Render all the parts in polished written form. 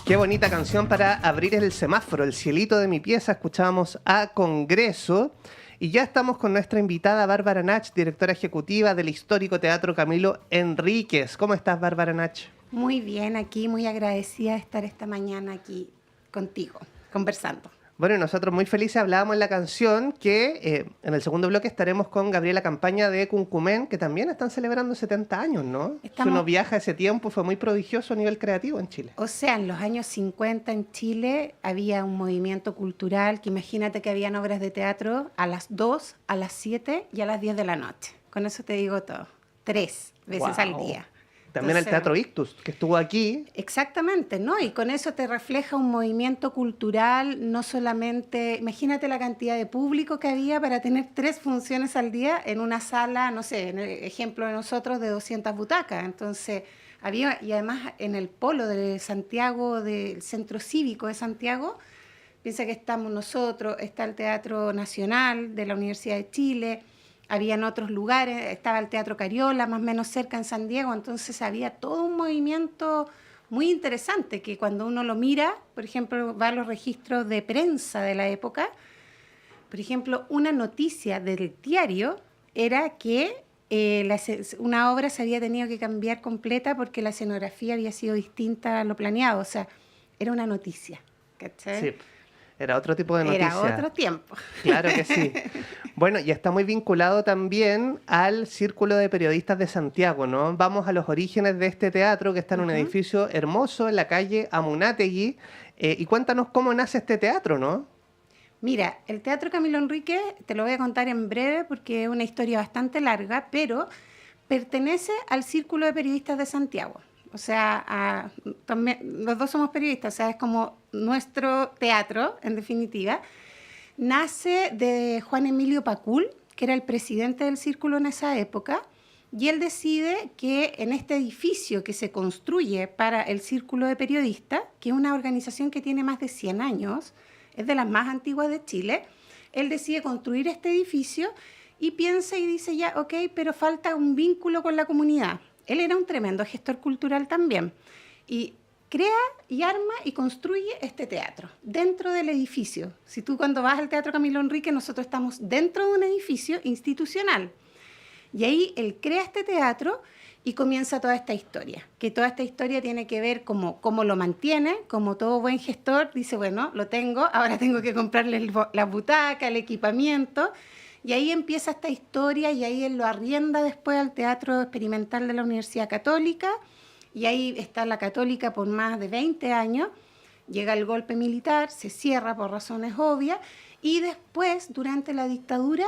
Qué bonita canción para abrir el semáforo, el cielito de mi pieza. Escuchábamos a Congreso. Y ya estamos con nuestra invitada Bárbara Nach, directora ejecutiva del histórico Teatro Camilo Enríquez. ¿Cómo estás, Bárbara Nach? Muy bien, aquí muy agradecida de estar esta mañana aquí contigo, conversando. Bueno, y nosotros muy felices hablábamos en la canción que en el segundo bloque estaremos con Gabriela Campaña de Cuncumén, que también están celebrando 70 años, ¿no? Si uno viaja ese tiempo, fue muy prodigioso a nivel creativo en Chile. O sea, en los años 50 en Chile había un movimiento cultural que imagínate que habían obras de teatro a las 2, a las 7 y a las 10 de la noche. Con eso te digo todo. 3 veces al día. También el Teatro Ictus, que estuvo aquí. Exactamente, ¿no? Y con eso te refleja un movimiento cultural, no solamente... Imagínate la cantidad de público que había para tener 3 funciones al día en una sala, no sé, en el ejemplo de nosotros, de 200 butacas. Entonces, había... Y además, en el polo de Santiago, del Centro Cívico de Santiago, piensa que estamos nosotros, está el Teatro Nacional de la Universidad de Chile... Habían otros lugares, estaba el Teatro Cariola, más o menos cerca en San Diego, entonces había todo un movimiento muy interesante que cuando uno lo mira, por ejemplo, va a los registros de prensa de la época, por ejemplo, una noticia del diario era que una obra se había tenido que cambiar completa porque la escenografía había sido distinta a lo planeado, o sea, era una noticia, ¿cachai? Sí. Era otro tipo de noticia. Era otro tiempo. Claro que sí. Bueno, y está muy vinculado también al Círculo de Periodistas de Santiago, ¿no? Vamos a los orígenes de este teatro que está en un edificio hermoso en la calle Amunátegui. Y cuéntanos cómo nace este teatro, ¿no? Mira, el Teatro Camilo Enríquez, te lo voy a contar en breve porque es una historia bastante larga, pero pertenece al Círculo de Periodistas de Santiago. O sea, los dos somos periodistas, o sea, es como nuestro teatro, en definitiva. Nace de Juan Emilio Pacul, que era el presidente del círculo en esa época, y él decide que en este edificio que se construye para el Círculo de Periodistas, que es una organización que tiene más de 100 años, es de las más antiguas de Chile, él decide construir este edificio y piensa y dice ya, ok, pero falta un vínculo con la comunidad. Él era un tremendo gestor cultural también y crea y arma y construye este teatro dentro del edificio. Si tú cuando vas al Teatro Camilo Enríquez, nosotros estamos dentro de un edificio institucional. Y ahí él crea este teatro y comienza toda esta historia. Que toda esta historia tiene que ver cómo lo mantiene, como todo buen gestor, dice, bueno, lo tengo, ahora tengo que comprarle la butaca, el equipamiento. Y ahí empieza esta historia y ahí él lo arrienda después al Teatro Experimental de la Universidad Católica y ahí está la Católica por más de 20 años. Llega el golpe militar, se cierra por razones obvias y después, durante la dictadura,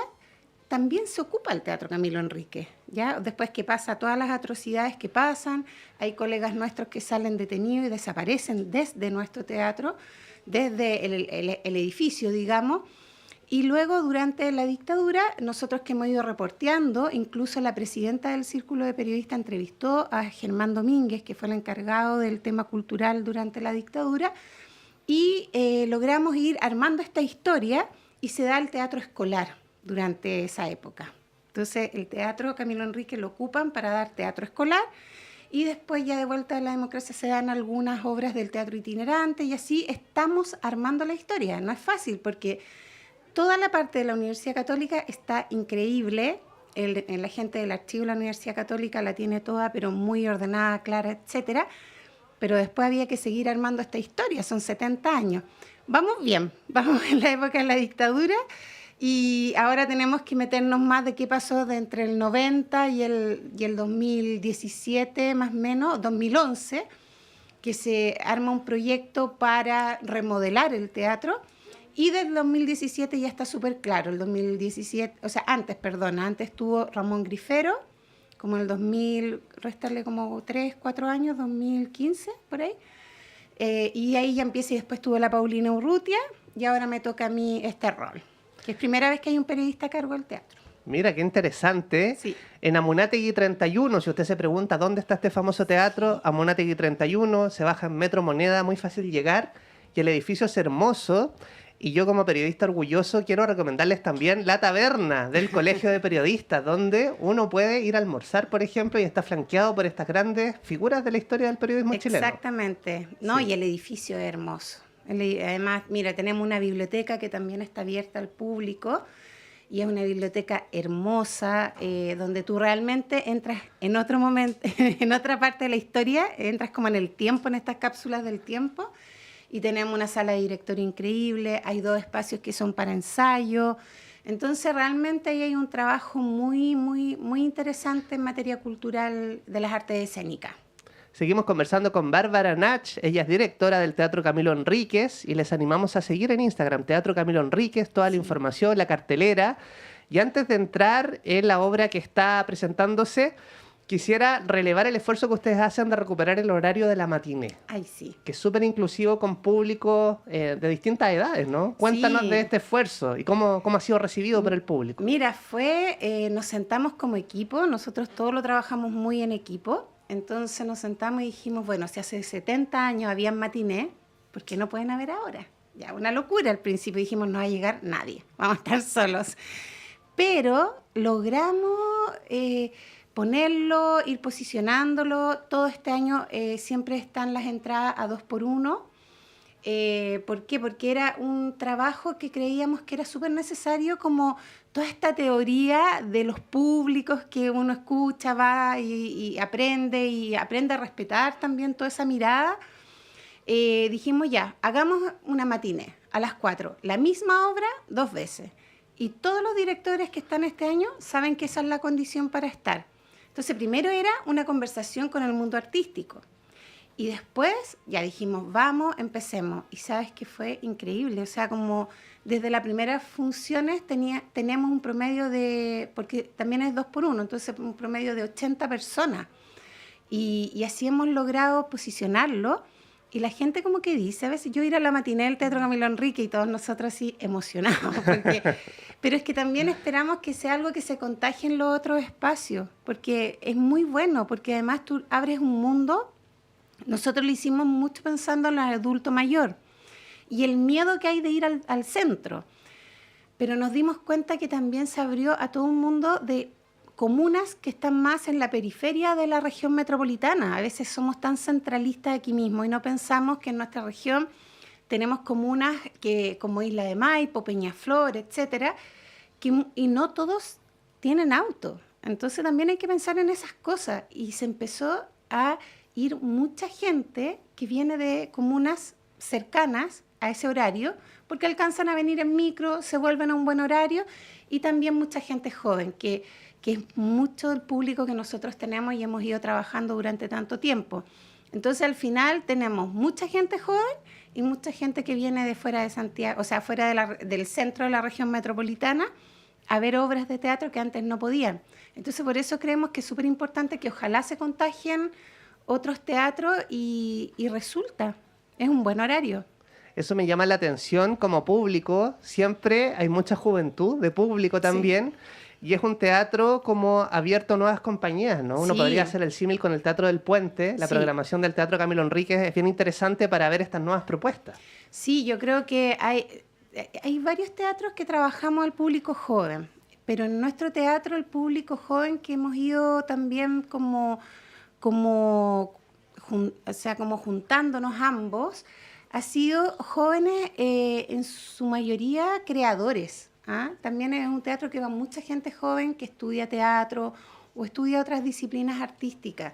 también se ocupa el Teatro Camilo Enríquez. ¿Ya? Después que pasa todas las atrocidades que pasan, hay colegas nuestros que salen detenidos y desaparecen desde nuestro teatro, desde el edificio, digamos. Y luego, durante la dictadura, nosotros que hemos ido reporteando, incluso la presidenta del Círculo de Periodistas entrevistó a Germán Domínguez, que fue el encargado del tema cultural durante la dictadura, y logramos ir armando esta historia y se da el teatro escolar durante esa época. Entonces, el Teatro Camilo Enríquez lo ocupan para dar teatro escolar y después ya de vuelta a la democracia se dan algunas obras del teatro itinerante y así estamos armando la historia. No es fácil porque... Toda la parte de la Universidad Católica está increíble. La gente del archivo de la Universidad Católica la tiene toda, pero muy ordenada, clara, etcétera. Pero después había que seguir armando esta historia, son 70 años. Vamos bien, vamos en la época de la dictadura y ahora tenemos que meternos más de qué pasó de entre el 90 y el 2017, más o menos, 2011, que se arma un proyecto para remodelar el teatro. Y del 2017 ya está súper claro, el 2017, o sea, antes estuvo Ramón Grifero, como en el 2000, réstale como 3, 4 años, 2015, por ahí. Y ahí ya empieza y después estuvo la Paulina Urrutia y ahora me toca a mí este rol, que es primera vez que hay un periodista a cargo del teatro. Mira, qué interesante. Sí. En Amunátegui 31, si usted se pregunta dónde está este famoso teatro, Amunátegui 31, se baja en Metro Moneda, muy fácil llegar, y el edificio es hermoso. Y yo como periodista orgulloso quiero recomendarles también la taberna del Colegio de Periodistas, donde uno puede ir a almorzar, por ejemplo, y está flanqueado por estas grandes figuras de la historia del periodismo chileno. Exactamente, ¿no? Sí. Y el edificio es hermoso. Además, mira, tenemos una biblioteca que también está abierta al público y es una biblioteca hermosa donde tú realmente entras en otro momento, en otra parte de la historia, entras como en el tiempo, en estas cápsulas del tiempo. Y tenemos una sala de directorio increíble, hay 2 espacios que son para ensayo. Entonces, realmente ahí hay un trabajo muy, muy, muy interesante en materia cultural de las artes escénicas. Seguimos conversando con Bárbara Nach, ella es directora del Teatro Camilo Enríquez y les animamos a seguir en Instagram, Teatro Camilo Enríquez, toda la información, la cartelera. Y antes de entrar en la obra que está presentándose, quisiera relevar el esfuerzo que ustedes hacen de recuperar el horario de la matiné, Ay, sí. que es súper inclusivo con público de distintas edades, ¿no? Cuéntanos Sí. de este esfuerzo y cómo ha sido recibido por el público. Mira, nos sentamos como equipo, nosotros todos lo trabajamos muy en equipo, entonces nos sentamos y dijimos, bueno, si hace 70 años había matiné, ¿por qué no pueden haber ahora? Ya, una locura al principio, dijimos, no va a llegar nadie, vamos a estar solos. Pero logramos ponerlo, ir posicionándolo, todo este año siempre están las entradas a 2x1. ¿Por qué? Porque era un trabajo que creíamos que era súper necesario, como toda esta teoría de los públicos que uno escucha, va y aprende a respetar también toda esa mirada. Dijimos ya, hagamos una matiné a las 4, la misma obra 2 veces. Y todos los directores que están este año saben que esa es la condición para estar. Entonces, primero era una conversación con el mundo artístico. Y después ya dijimos, vamos, empecemos. Y sabes que fue increíble. O sea, como desde las primeras funciones teníamos un promedio de, porque también es 2x1, entonces un promedio de 80 personas. Y así hemos logrado posicionarlo. Y la gente como que dice, a veces yo ir a la matiné del Teatro Camilo Enríquez y todos nosotros así emocionados. Pero es que también esperamos que sea algo que se contagie en los otros espacios. Porque es muy bueno, porque además tú abres un mundo. Nosotros lo hicimos mucho pensando en el adulto mayor y el miedo que hay de ir al centro. Pero nos dimos cuenta que también se abrió a todo un mundo de comunas que están más en la periferia de la región metropolitana. A veces somos tan centralistas aquí mismo y no pensamos que en nuestra región tenemos comunas como Isla de Maipo, Peñaflor, etcétera, y no todos tienen auto. Entonces también hay que pensar en esas cosas. Y se empezó a ir mucha gente que viene de comunas cercanas a ese horario, porque alcanzan a venir en micro, se vuelven a un buen horario, y también mucha gente joven, que es mucho del público que nosotros tenemos y hemos ido trabajando durante tanto tiempo. Entonces, al final tenemos mucha gente joven y mucha gente que viene de fuera de Santiago, o sea, fuera del centro de la región metropolitana, a ver obras de teatro que antes no podían. Entonces, por eso creemos que es súper importante que ojalá se contagien otros teatros y resulta, es un buen horario. Eso me llama la atención como público. Siempre hay mucha juventud de público también. Sí. Y es un teatro como abierto a nuevas compañías, ¿no? Uno podría hacer el símil con el Teatro del Puente. La programación del Teatro Camilo Enríquez es bien interesante para ver estas nuevas propuestas. Sí, yo creo que hay varios teatros que trabajamos al público joven, pero en nuestro teatro el público joven que hemos ido también como juntándonos ambos, ha sido jóvenes, en su mayoría creadores. También es un teatro que va mucha gente joven que estudia teatro o estudia otras disciplinas artísticas.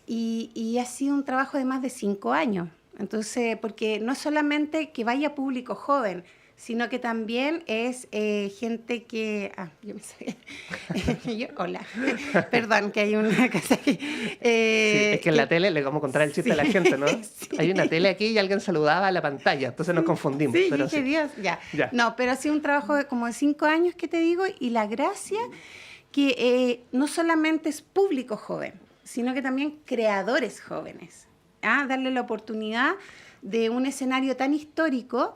Y ha sido un trabajo de más de 5 años. Entonces, porque no es solamente que vaya público joven, sino que también es gente que... yo me sabía. Hola. Perdón, que hay una casa aquí. Sí, es que en la tele le vamos a contar el chiste a la gente, ¿no? Sí. Hay una tele aquí y alguien saludaba a la pantalla, entonces nos confundimos. Sí, pero dije, Dios, ya. No, pero ha sido un trabajo como de 5 años que te digo, y la gracia que no solamente es público joven, sino que también creadores jóvenes. Darle la oportunidad de un escenario tan histórico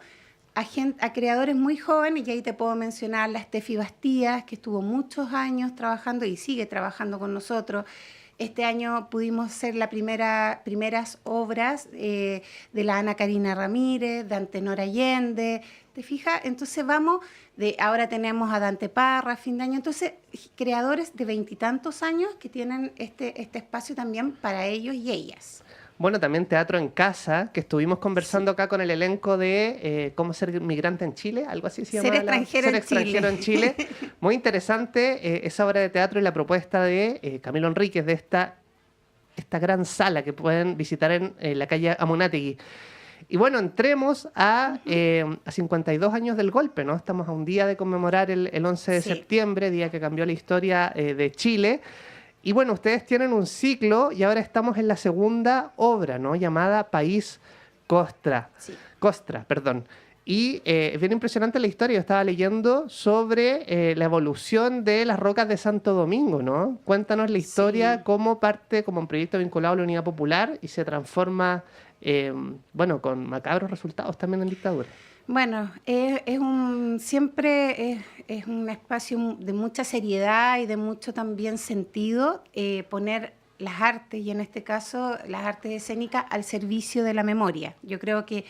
a creadores muy jóvenes, y ahí te puedo mencionar la Steffi Bastías, que estuvo muchos años trabajando y sigue trabajando con nosotros, Este año pudimos ser las primeras obras de la Ana Karina Ramírez, de Antenor Allende, ¿te fijas? Entonces ahora tenemos a Dante Parra, fin de año, entonces creadores de 20 y tantos años que tienen este espacio también para ellos y ellas. Bueno, también Teatro en Casa, que estuvimos conversando acá con el elenco de Cómo ser migrante en Chile, algo así se llama. Ser extranjero en Chile. Muy interesante esa obra de teatro y la propuesta de Camilo Enríquez, de esta gran sala que pueden visitar en la calle Amunátegui. Y bueno, entremos a 52 años del golpe, ¿no? Estamos a un día de conmemorar el 11 de septiembre, día que cambió la historia de Chile. Y bueno, ustedes tienen un ciclo y ahora estamos en la segunda obra, ¿no? Llamada País Costra. Sí. Costra, perdón. Y es bien impresionante la historia. Yo estaba leyendo sobre la evolución de las rocas de Santo Domingo, ¿no? Cuéntanos la historia, cómo parte como un proyecto vinculado a la Unidad Popular y se transforma, bueno, con macabros resultados también en dictadura. Bueno, siempre es un espacio de mucha seriedad y de mucho también sentido poner las artes, y en este caso las artes escénicas, al servicio de la memoria. Yo creo que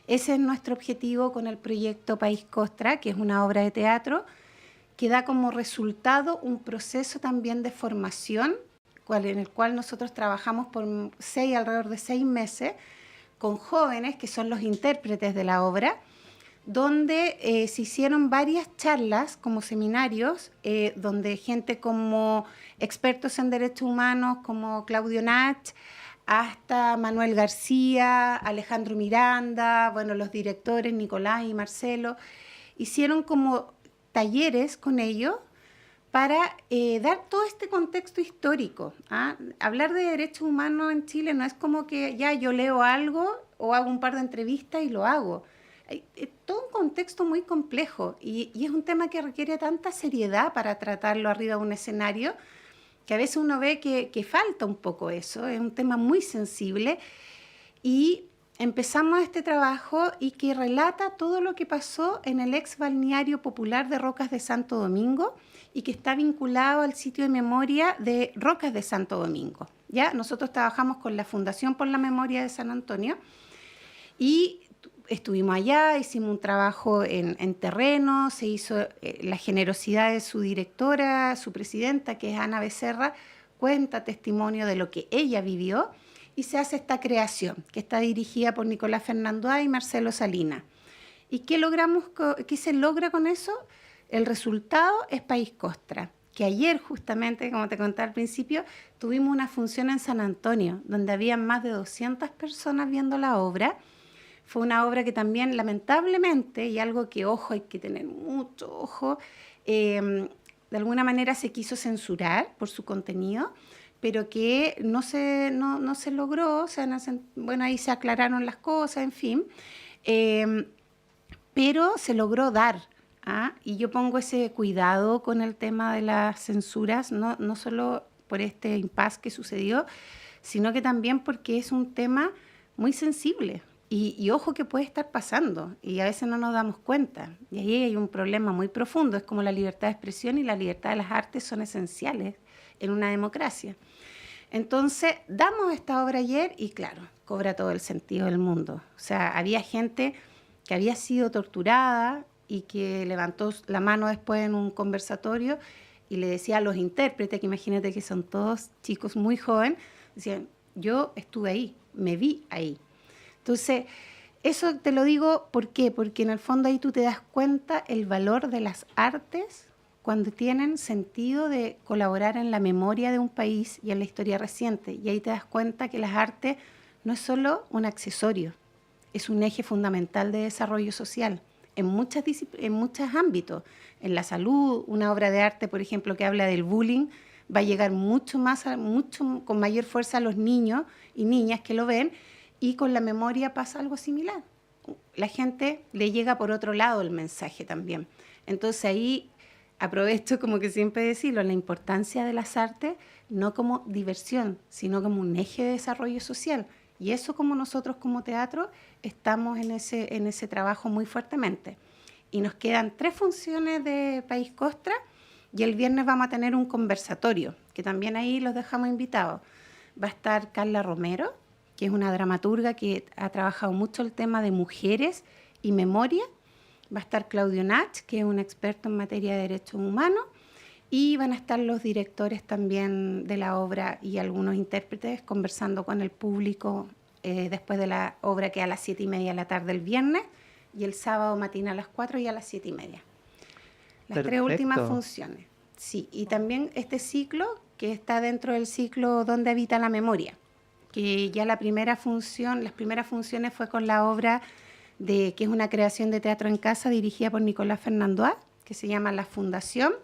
ese es nuestro objetivo con el proyecto País Costra, que es una obra de teatro que da como resultado un proceso también de formación, en el cual nosotros trabajamos por alrededor de 6 meses con jóvenes que son los intérpretes de la obra, donde se hicieron varias charlas como seminarios, donde gente como expertos en derechos humanos como Claudio Nach, hasta Manuel García, Alejandro Miranda, bueno, los directores Nicolás y Marcelo, hicieron como talleres con ellos para dar todo este contexto histórico. Hablar de derechos humanos en Chile no es como que ya yo leo algo o hago un par de entrevistas y lo hago. Es todo un contexto muy complejo y es un tema que requiere tanta seriedad para tratarlo arriba de un escenario que a veces uno ve que falta un poco eso. Es un tema muy sensible y empezamos este trabajo y que relata todo lo que pasó en el ex balneario popular de Rocas de Santo Domingo y que está vinculado al sitio de memoria de Rocas de Santo Domingo. ¿Ya? Nosotros trabajamos con la Fundación por la Memoria de San Antonio y estuvimos allá, hicimos un trabajo en terreno, se hizo la generosidad de su directora, su presidenta, que es Ana Becerra, cuenta testimonio de lo que ella vivió y se hace esta creación, que está dirigida por Nicolás Fernando y Marcelo Salinas. ¿Y qué se logra con eso? El resultado es País Costra, que ayer justamente, como te conté al principio, tuvimos una función en San Antonio, donde había más de 200 personas viendo la obra. Fue una obra que también, lamentablemente, y algo que, ojo, hay que tener mucho ojo, de alguna manera se quiso censurar por su contenido, pero que no se logró, bueno, ahí se aclararon las cosas, en fin, pero se logró dar. Y yo pongo ese cuidado con el tema de las censuras, no solo por este impasse que sucedió, sino que también porque es un tema muy sensible. Y ojo que puede estar pasando y a veces no nos damos cuenta. Y ahí hay un problema muy profundo. Es como la libertad de expresión y la libertad de las artes son esenciales en una democracia. Entonces, damos esta obra ayer y claro, cobra todo el sentido del mundo. O sea, había gente que había sido torturada y que levantó la mano después en un conversatorio y le decía a los intérpretes, que imagínate que son todos chicos muy jóvenes, decían, yo estuve ahí, me vi ahí. Entonces, eso te lo digo, ¿por qué? Porque en el fondo ahí tú te das cuenta el valor de las artes cuando tienen sentido de colaborar en la memoria de un país y en la historia reciente. Y ahí te das cuenta que las artes no es solo un accesorio, es un eje fundamental de desarrollo social en muchos ámbitos. En la salud, una obra de arte, por ejemplo, que habla del bullying, va a llegar con mayor fuerza a los niños y niñas que lo ven. Y con la memoria pasa algo similar. La gente le llega por otro lado el mensaje también. Entonces ahí aprovecho, como que siempre decirlo, la importancia de las artes, no como diversión, sino como un eje de desarrollo social. Y eso como nosotros como teatro estamos en ese trabajo muy fuertemente. Y nos quedan 3 funciones de País Costra y el viernes vamos a tener un conversatorio que también ahí los dejamos invitados. Va a estar Carla Romero, que es una dramaturga que ha trabajado mucho el tema de mujeres y memoria. Va a estar Claudio Nach, que es un experto en materia de derechos humanos. Y van a estar los directores también de la obra y algunos intérpretes conversando con el público después de la obra, que es a las 7:30 de la tarde el viernes, y el sábado matina a las 4 y a las 7:30. Las tres últimas funciones. Sí, y también este ciclo que está dentro del ciclo Donde habita la memoria, que ya las primeras funciones fue con la obra que es una creación de teatro en casa dirigida por Nicolás Fernandois, que se llama La Fundación,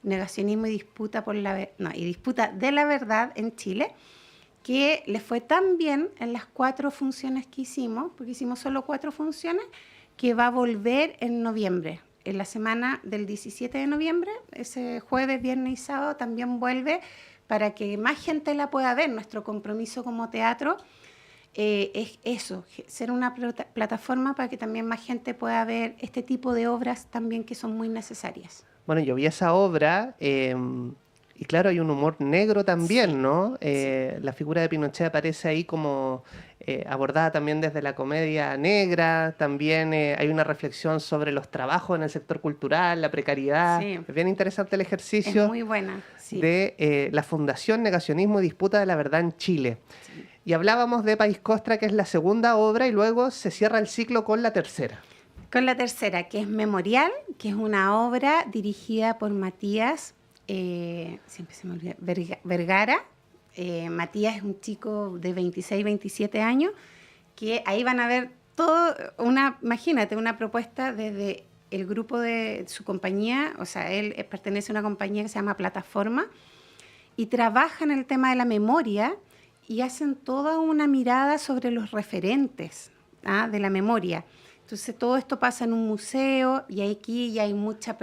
Negacionismo y Disputa de la Verdad en Chile, que le fue tan bien en las 4 funciones que hicimos, porque hicimos solo 4 funciones, que va a volver en noviembre. En la semana del 17 de noviembre, ese jueves, viernes y sábado, también vuelve para que más gente la pueda ver. Nuestro compromiso como teatro es eso, ser una plataforma para que también más gente pueda ver este tipo de obras también que son muy necesarias. Bueno, yo vi esa obra y claro, hay un humor negro también, sí, ¿no? Sí. La figura de Pinochet aparece ahí como abordada también desde la comedia negra, también hay una reflexión sobre los trabajos en el sector cultural, la precariedad. Sí. Es bien interesante el ejercicio. Es muy buena, sí. De la Fundación Negacionismo y Disputa de la Verdad en Chile. Sí. Y hablábamos de País Costra, que es la segunda obra, y luego se cierra el ciclo con la tercera. Con la tercera, que es Memorial, que es una obra dirigida por Matías, siempre se me olvida, Vergara. Matías es un chico de 26, 27 años, que ahí van a ver imagínate, una propuesta desde el grupo de su compañía, o sea, él pertenece a una compañía que se llama Plataforma, y trabajan el tema de la memoria y hacen toda una mirada sobre los referentes de la memoria. Entonces, todo esto pasa en un museo y aquí ya hay mucha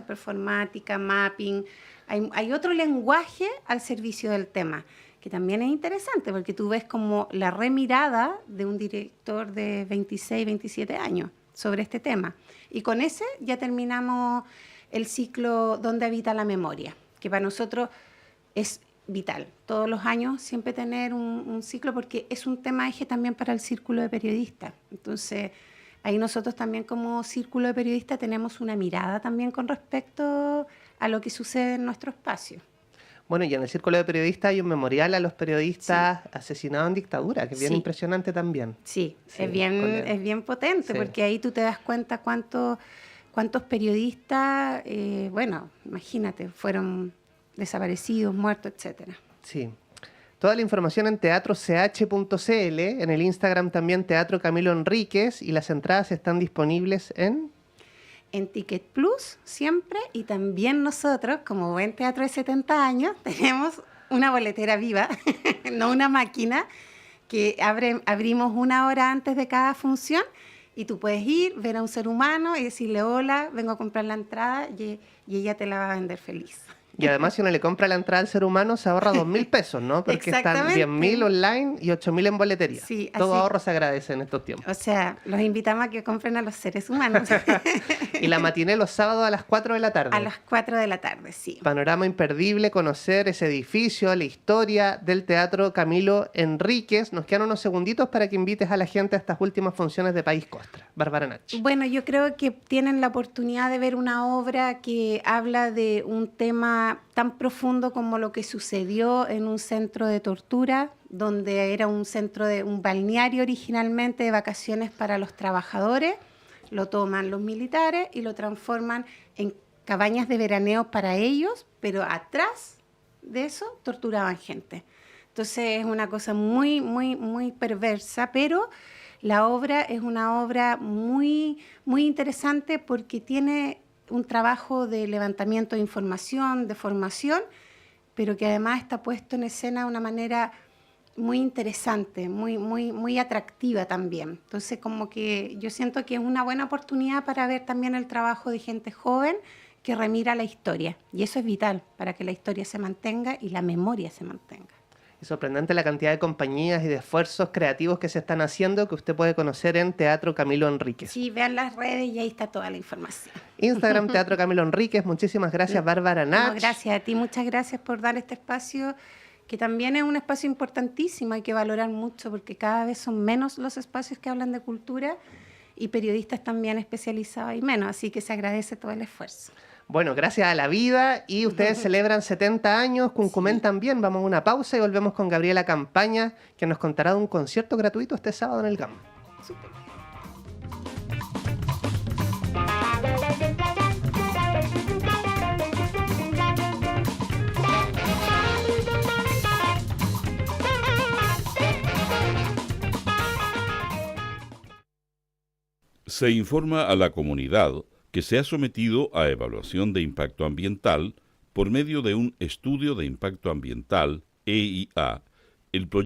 performática, mapping. Hay otro lenguaje al servicio del tema, que también es interesante, porque tú ves como la remirada de un director de 26, 27 años sobre este tema. Y con ese ya terminamos el ciclo Donde habita la memoria, que para nosotros es vital. Todos los años siempre tener un ciclo, porque es un tema eje también para el círculo de periodistas. Entonces, ahí nosotros también como círculo de periodistas tenemos una mirada también con respecto a lo que sucede en nuestro espacio. Bueno, y en el círculo de periodistas hay un memorial a los periodistas asesinados en dictadura, que es bien impresionante también. Sí, es bien potente, porque ahí tú te das cuenta cuántos periodistas, imagínate, fueron desaparecidos, muertos, etcétera. Sí. Toda la información en teatroch.cl, en el Instagram también Teatro Camilo Enríquez, y las entradas están disponibles en Ticket Plus siempre, y también nosotros, como buen teatro de 70 años, tenemos una boletera viva, no una máquina, que abrimos 1 hora antes de cada función, y tú puedes ir, ver a un ser humano y decirle hola, vengo a comprar la entrada, y ella te la va a vender feliz. Y además, si uno le compra la entrada al ser humano, se ahorra 2.000 pesos, ¿no? Porque están 10.000 online y 8.000 en boletería. Sí, todo ahorro se agradece en estos tiempos. O sea, los invitamos a que compren a los seres humanos. Y la matiné los sábados a las 4 de la tarde. A las 4 de la tarde, sí. Panorama imperdible, conocer ese edificio, la historia del Teatro Camilo Enríquez. Nos quedan unos segunditos para que invites a la gente a estas últimas funciones de País Costra. Bárbara Nach. Bueno, yo creo que tienen la oportunidad de ver una obra que habla de un tema tan profundo como lo que sucedió en un centro de tortura, donde era un balneario originalmente de vacaciones para los trabajadores. Lo toman los militares y lo transforman en cabañas de veraneo para ellos, pero atrás de eso torturaban gente. Entonces es una cosa muy, muy, muy perversa, pero la obra es una obra muy, muy interesante porque tiene un trabajo de levantamiento de información, de formación, pero que además está puesto en escena de una manera muy interesante, muy, muy, muy atractiva también. Entonces, como que yo siento que es una buena oportunidad para ver también el trabajo de gente joven que remira la historia. Y eso es vital para que la historia se mantenga y la memoria se mantenga. Y sorprendente la cantidad de compañías y de esfuerzos creativos que se están haciendo, que usted puede conocer en Teatro Camilo Enríquez. Sí, vean las redes y ahí está toda la información. Instagram, Teatro Camilo Enríquez. Muchísimas gracias, Bárbara Nach. No, gracias a ti, muchas gracias por dar este espacio, que también es un espacio importantísimo, hay que valorar mucho, porque cada vez son menos los espacios que hablan de cultura y periodistas también especializados hay menos, así que se agradece todo el esfuerzo. Bueno, gracias a la vida, y ustedes celebran 70 años, Cuncumen también. Vamos a una pausa y volvemos con Gabriela Campaña, que nos contará de un concierto gratuito este sábado en el GAM. Súper. Se informa a la comunidad que se ha sometido a evaluación de impacto ambiental por medio de un estudio de impacto ambiental, EIA, el proyecto